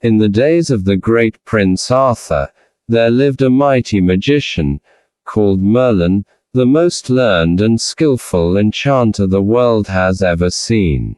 In the days of the great Prince Arthur, there lived a mighty magician, called Merlin, the most learned and skillful enchanter the world has ever seen.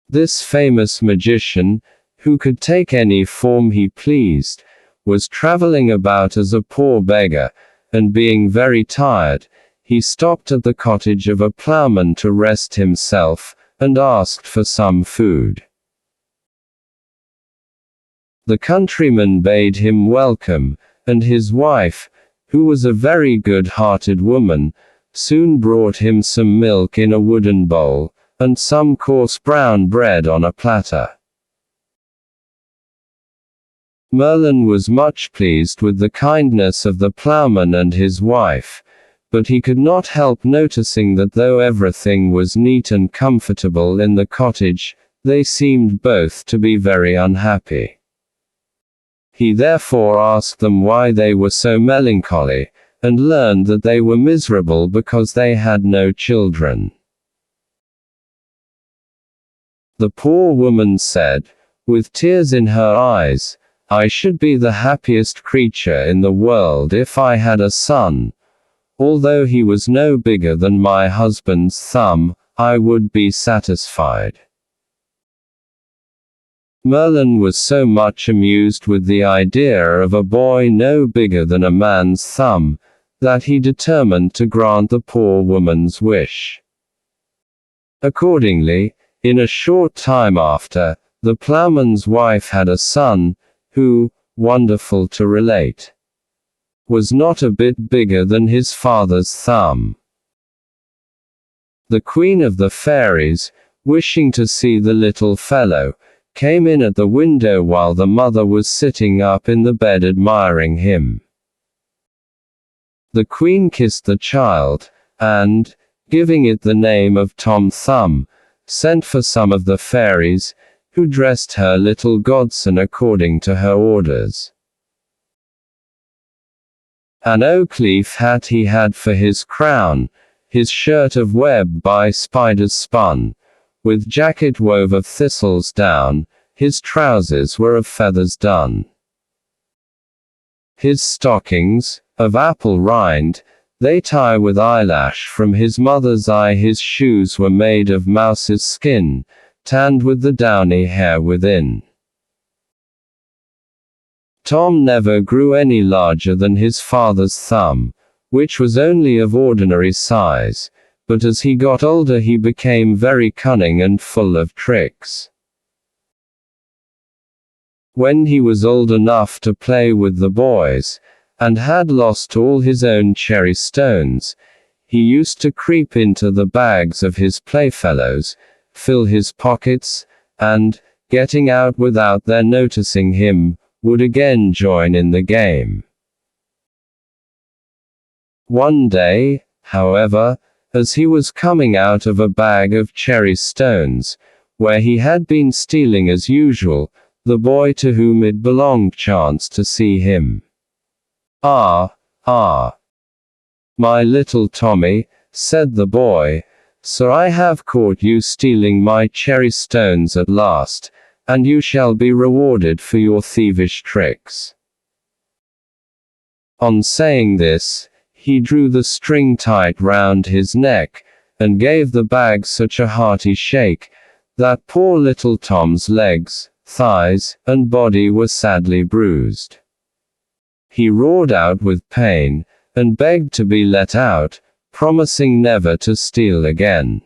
This famous magician, who could take any form he pleased, was traveling about as a poor beggar, and being very tired, he stopped at the cottage of a plowman to rest himself, and asked for some food. The countryman bade him welcome, and his wife, who was a very good-hearted woman, soon brought him some milk in a wooden bowl, and some coarse brown bread on a platter. Merlin was much pleased with the kindness of the plowman and his wife, but he could not help noticing that though everything was neat and comfortable in the cottage, they seemed both to be very unhappy. He therefore asked them why they were so melancholy, and learned that they were miserable because they had no children. The poor woman said, with tears in her eyes, "I should be the happiest creature in the world if I had a son. Although he was no bigger than my husband's thumb, I would be satisfied." Merlin was so much amused with the idea of a boy no bigger than a man's thumb, that he determined to grant the poor woman's wish. Accordingly, in a short time after, the plowman's wife had a son, who, wonderful to relate, was not a bit bigger than his father's thumb. The queen of the fairies, wishing to see the little fellow, came in at the window while the mother was sitting up in the bed admiring him. The queen kissed the child, and, giving it the name of Tom Thumb, sent for some of the fairies, who dressed her little godson according to her orders. An oak leaf hat he had for his crown, his shirt of web by spiders spun, with jacket wove of thistles down, his trousers were of feathers done. His stockings, of apple rind, they tie with eyelash from his mother's eye. His shoes were made of mouse's skin, tanned with the downy hair within. Tom never grew any larger than his father's thumb, which was only of ordinary size, but as he got older he became very cunning and full of tricks. When he was old enough to play with the boys, and had lost all his own cherry stones, he used to creep into the bags of his playfellows, fill his pockets, and, getting out without their noticing him, would again join in the game. One day, however, as he was coming out of a bag of cherry stones, where he had been stealing as usual, the boy to whom it belonged chanced to see him. "Ah, my little Tommy," said the boy, "so I have caught you stealing my cherry stones at last, and you shall be rewarded for your thievish tricks." On saying this, he drew the string tight round his neck, and gave the bag such a hearty shake, that poor little Tom's legs, thighs, and body were sadly bruised. He roared out with pain, and begged to be let out, promising never to steal again.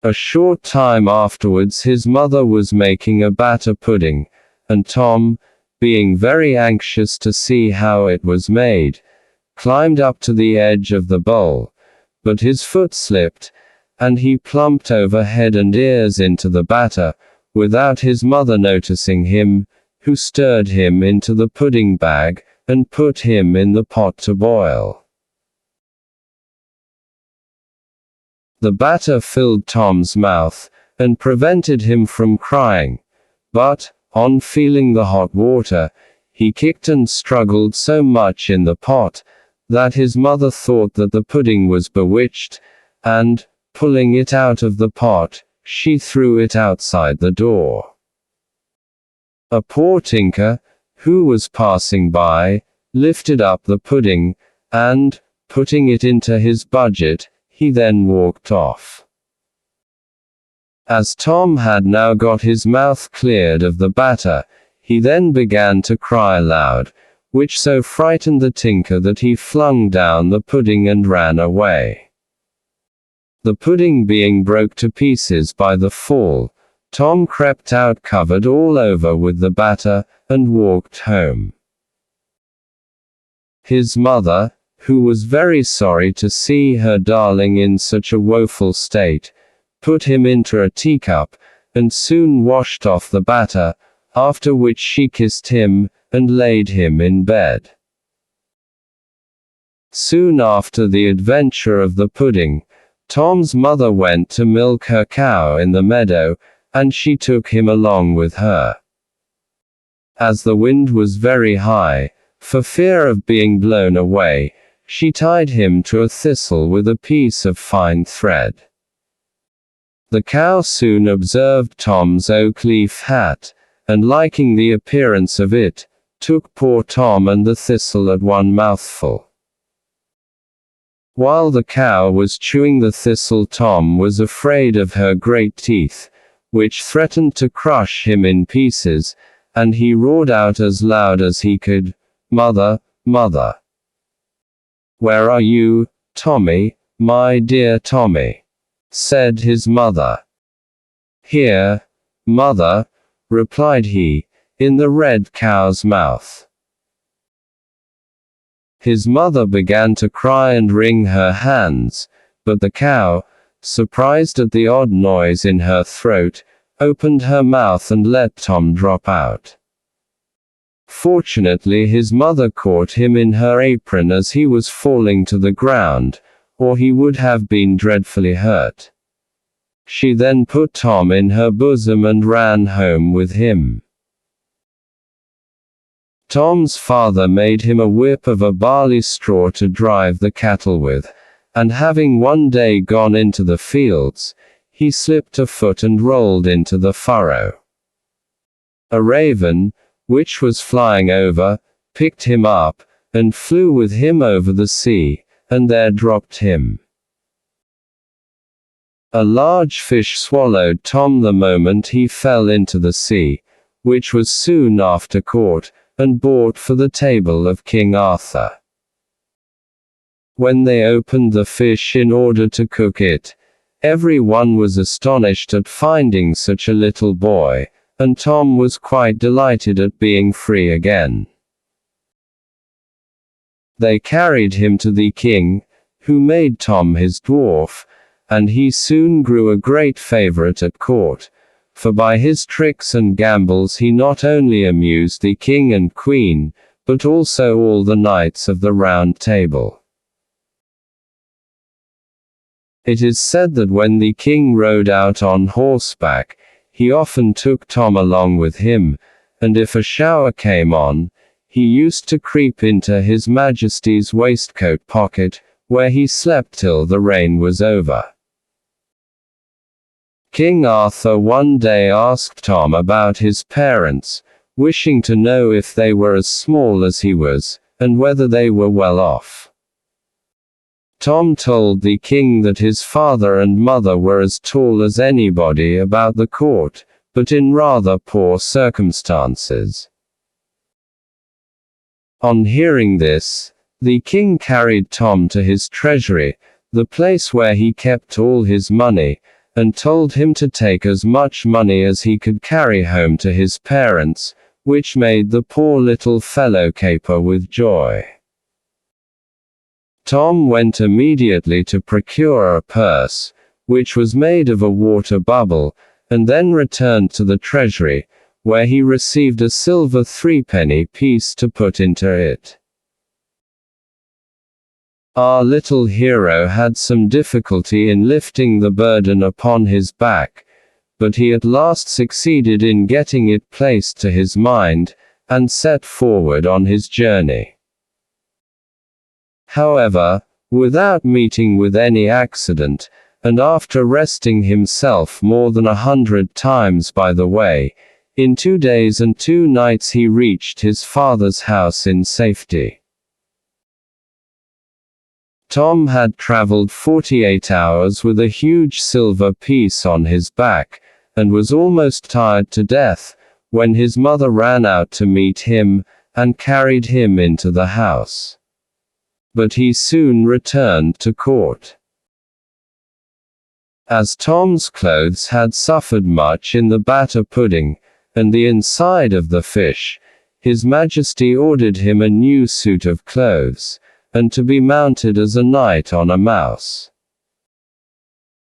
A short time afterwards his mother was making a batter pudding, and Tom, being very anxious to see how it was made, climbed up to the edge of the bowl, but his foot slipped, and he plumped over head and ears into the batter, without his mother noticing him, who stirred him into the pudding bag, and put him in the pot to boil. The batter filled Tom's mouth, and prevented him from crying, but, on feeling the hot water, he kicked and struggled so much in the pot, that his mother thought that the pudding was bewitched, and, pulling it out of the pot, she threw it outside the door. A poor tinker, who was passing by, lifted up the pudding, and, putting it into his budget, he then walked off. As Tom had now got his mouth cleared of the batter, he then began to cry aloud, which so frightened the tinker that he flung down the pudding and ran away. The pudding being broke to pieces by the fall, Tom crept out covered all over with the batter, and walked home. His mother, who was very sorry to see her darling in such a woeful state, put him into a teacup, and soon washed off the batter, after which she kissed him, and laid him in bed. Soon after the adventure of the pudding, Tom's mother went to milk her cow in the meadow, and she took him along with her. As the wind was very high, for fear of being blown away, she tied him to a thistle with a piece of fine thread. The cow soon observed Tom's oak leaf hat, and liking the appearance of it, took poor Tom and the thistle at one mouthful. While the cow was chewing the thistle, Tom was afraid of her great teeth, which threatened to crush him in pieces, and he roared out as loud as he could, "Mother, mother! Where are you, Tommy, my dear Tommy?" said his mother. "Here, mother," replied he, "in the red cow's mouth." His mother began to cry and wring her hands, but the cow, surprised at the odd noise in her throat, opened her mouth and let Tom drop out. Fortunately his mother caught him in her apron as he was falling to the ground, or he would have been dreadfully hurt. She then put Tom in her bosom and ran home with him. Tom's father made him a whip of a barley straw to drive the cattle with, and having one day gone into the fields, he slipped a foot and rolled into the furrow. A raven, which was flying over, picked him up, and flew with him over the sea, and there dropped him. A large fish swallowed Tom the moment he fell into the sea, which was soon after caught, and brought for the table of King Arthur. When they opened the fish in order to cook it, every one was astonished at finding such a little boy, and Tom was quite delighted at being free again. They carried him to the king, who made Tom his dwarf, and he soon grew a great favorite at court, for by his tricks and gambols he not only amused the king and queen, but also all the knights of the Round Table. It is said that when the king rode out on horseback, he often took Tom along with him, and if a shower came on, he used to creep into his Majesty's waistcoat pocket, where he slept till the rain was over. King Arthur one day asked Tom about his parents, wishing to know if they were as small as he was, and whether they were well off. Tom told the king that his father and mother were as tall as anybody about the court, but in rather poor circumstances. On hearing this, the king carried Tom to his treasury, the place where he kept all his money, and told him to take as much money as he could carry home to his parents, which made the poor little fellow caper with joy. Tom went immediately to procure a purse, which was made of a water bubble, and then returned to the treasury, where he received a silver 3-penny piece to put into it. Our little hero had some difficulty in lifting the burden upon his back, but he at last succeeded in getting it placed to his mind, and set forward on his journey. However, without meeting with any accident, and after resting himself more than 100 times by the way, in 2 days and 2 nights he reached his father's house in safety. Tom had traveled 48 hours with a huge silver piece on his back, and was almost tired to death, when his mother ran out to meet him, and carried him into the house. But he soon returned to court. As Tom's clothes had suffered much in the batter pudding, and the inside of the fish, His Majesty ordered him a new suit of clothes, and to be mounted as a knight on a mouse.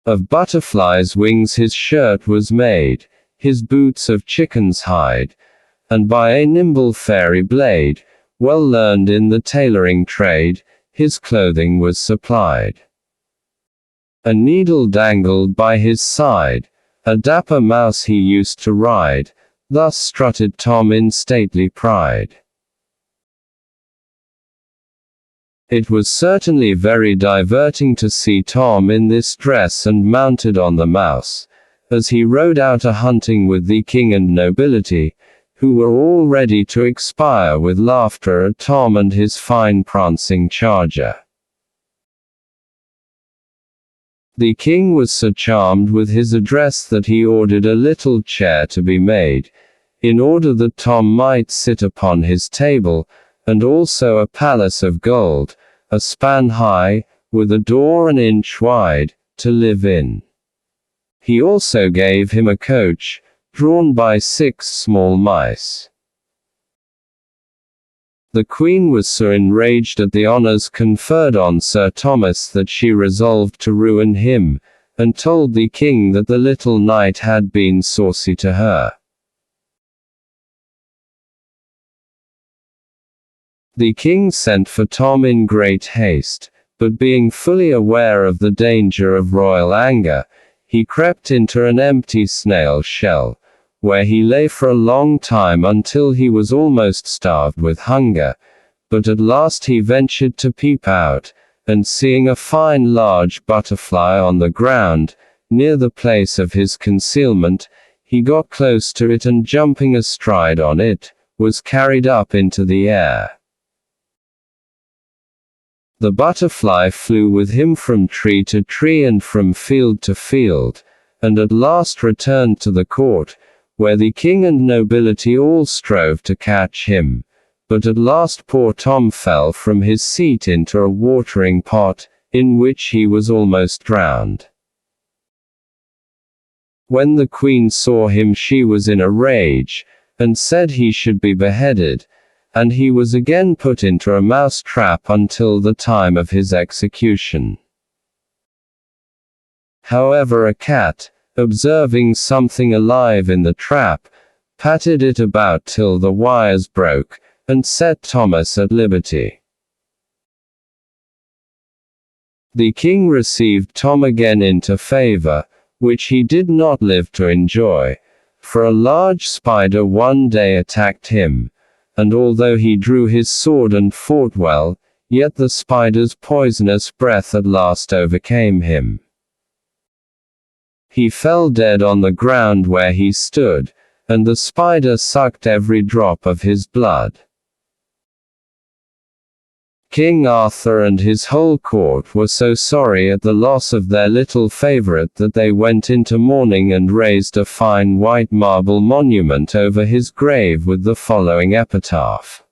Of butterflies' wings his shirt was made, his boots of chicken's hide, and by a nimble fairy blade, well learned in the tailoring trade, his clothing was supplied. A needle dangled by his side, a dapper mouse he used to ride, thus strutted Tom in stately pride. It was certainly very diverting to see Tom in this dress and mounted on the mouse, as he rode out a-hunting with the king and nobility, who were all ready to expire with laughter at Tom and his fine prancing charger. The king was so charmed with his address that he ordered a little chair to be made, in order that Tom might sit upon his table, and also a palace of gold, a span high, with a door an inch wide, to live in. He also gave him a coach, drawn by 6 small mice. The Queen was so enraged at the honours conferred on Sir Thomas that she resolved to ruin him, and told the king that the little knight had been saucy to her. The king sent for Tom in great haste, but being fully aware of the danger of royal anger, he crept into an empty snail shell, where he lay for a long time until he was almost starved with hunger, but at last he ventured to peep out, and seeing a fine large butterfly on the ground, near the place of his concealment, he got close to it and jumping astride on it, was carried up into the air. The butterfly flew with him from tree to tree and from field to field, and at last returned to the court, where the king and nobility all strove to catch him, but at last poor Tom fell from his seat into a watering pot, in which he was almost drowned. When the queen saw him she was in a rage, and said he should be beheaded, and he was again put into a mouse trap until the time of his execution. However, a cat, observing something alive in the trap, patted it about till the wires broke, and set Thomas at liberty. The king received Tom again into favor, which he did not live to enjoy, for a large spider one day attacked him, and although he drew his sword and fought well, yet the spider's poisonous breath at last overcame him. He fell dead on the ground where he stood, and the spider sucked every drop of his blood. King Arthur and his whole court were so sorry at the loss of their little favorite that they went into mourning and raised a fine white marble monument over his grave with the following epitaph.